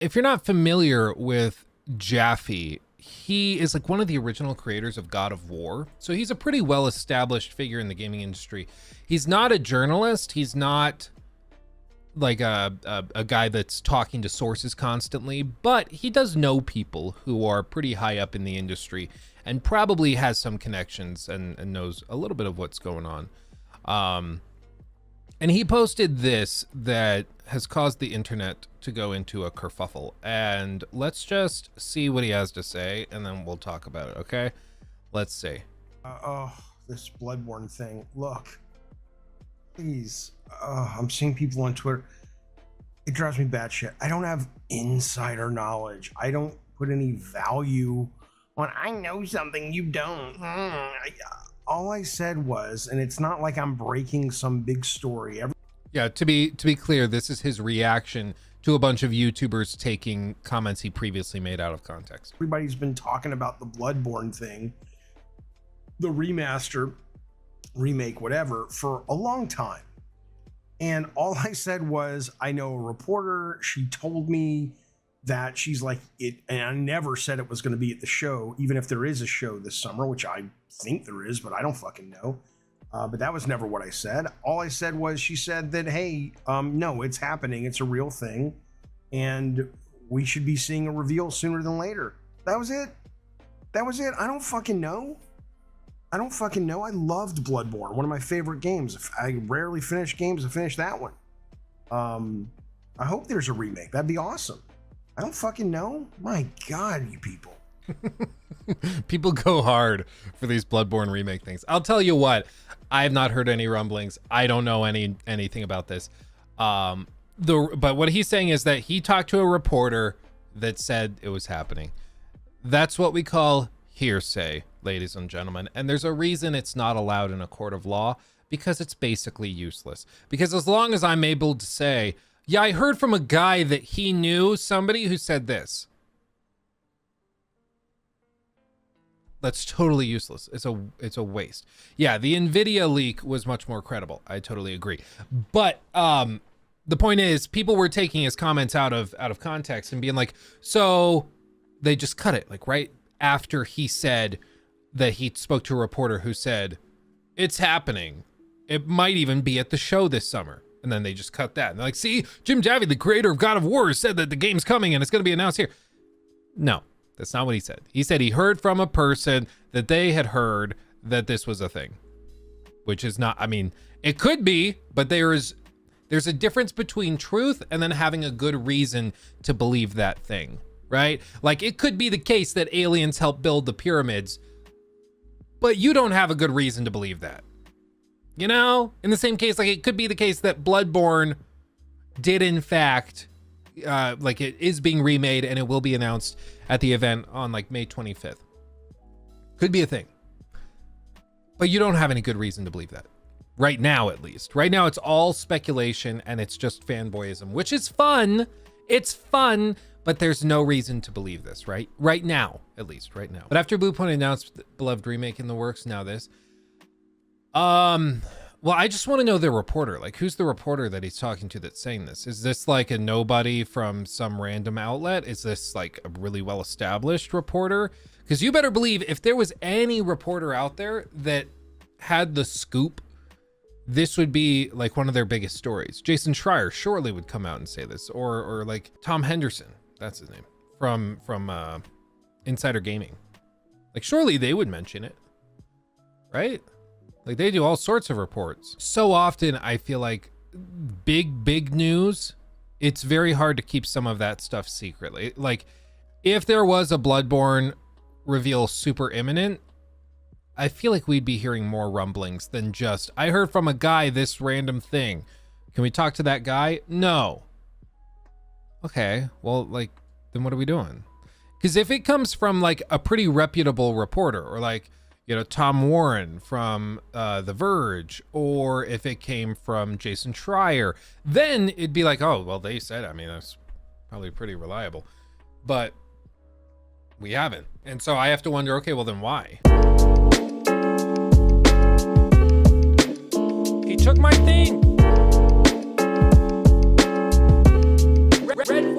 If you're not familiar with Jaffe, he is like one of the original creators of God of War. So he's a pretty well-established figure in the gaming industry. He's not a journalist. He's not like a guy that's talking to sources constantly, but he does know people who are pretty high up in the industry and probably has some connections and knows a little bit of what's going on. And he posted this that has caused the internet to go into a kerfuffle. And let's just see what he has to say, and then we'll talk about it, okay? Let's see. This Bloodborne thing. Look, please. I'm seeing people on Twitter. It drives me batshit. I don't have insider knowledge. I don't put any value on, I know something you don't. All I said was, and it's not like I'm breaking some big story. Yeah, to be clear, this is his reaction to a bunch of YouTubers taking comments he previously made out of context. Everybody's been talking about the Bloodborne thing, the remaster, remake, whatever, for a long time. And all I said was, I know a reporter, she told me that she's like it, and I never said it was going to be at the show, even if there is a show this summer, which I think there is, but I don't fucking know. But that was never what I said. All I said was, she said that, hey, no, it's happening. It's a real thing. And we should be seeing a reveal sooner than later. That was it. That was it. I don't fucking know. I loved Bloodborne, one of my favorite games. I rarely finish games. I finished that one. I hope there's a remake. That'd be awesome. I don't fucking know. My God, you people. People go hard for these Bloodborne remake things. I'll tell you what, I have not heard any rumblings. I don't know anything about this. But what he's saying is that he talked to a reporter that said it was happening. That's what we call hearsay, ladies and gentlemen. And there's a reason it's not allowed in a court of law, because it's basically useless. Because as long as I'm able to say, yeah, I heard from a guy that he knew somebody who said this, that's totally useless. It's a waste. Yeah, the NVIDIA leak was much more credible. I totally agree. But the point is, people were taking his comments out of context and being like, so they just cut it, like right after he said that he spoke to a reporter who said, it's happening. It might even be at the show this summer. And then they just cut that. And they're like, see, Jim Jaffe, the creator of God of War, said that the game's coming and it's going to be announced here. No, that's not what he said. He said he heard from a person that they had heard that this was a thing, which is not, I mean, it could be, but there's a difference between truth and then having a good reason to believe that thing, right? Like, it could be the case that aliens helped build the pyramids, but you don't have a good reason to believe that. You know, in the same case, like it could be the case that Bloodborne did in fact, like it is being remade and it will be announced at the event on like May 25th. Could be a thing. But you don't have any good reason to believe that. Right now, at least. Right now, it's all speculation and it's just fanboyism, which is fun. It's fun, but there's no reason to believe this, right? Right now, at least, right now. But after Bluepoint announced the beloved remake in the works, now this. Well, I just want to know the reporter. Like, who's the reporter that he's talking to that's saying this? Is this like a nobody from some random outlet? Is this like a really well-established reporter? Because you better believe if there was any reporter out there that had the scoop, this would be like one of their biggest stories. Jason Schreier surely would come out and say this, or like Tom Henderson, that's his name, from Insider Gaming. Like, surely they would mention it, right? Like, they do all sorts of reports. So often I feel like big news, it's very hard to keep some of that stuff secretly. Like, if there was a Bloodborne reveal super imminent, I feel like we'd be hearing more rumblings than just, I heard from a guy this random thing. Can we talk to that guy? No. Okay, well, like, then what are we doing? Because if it comes from like a pretty reputable reporter, or like, you know, Tom Warren from The Verge, or if it came from Jason Schreier, then it'd be like, oh, well, they said, I mean, that's probably pretty reliable. But we haven't. And so I have to wonder, okay, well, then why? He took my thing. Red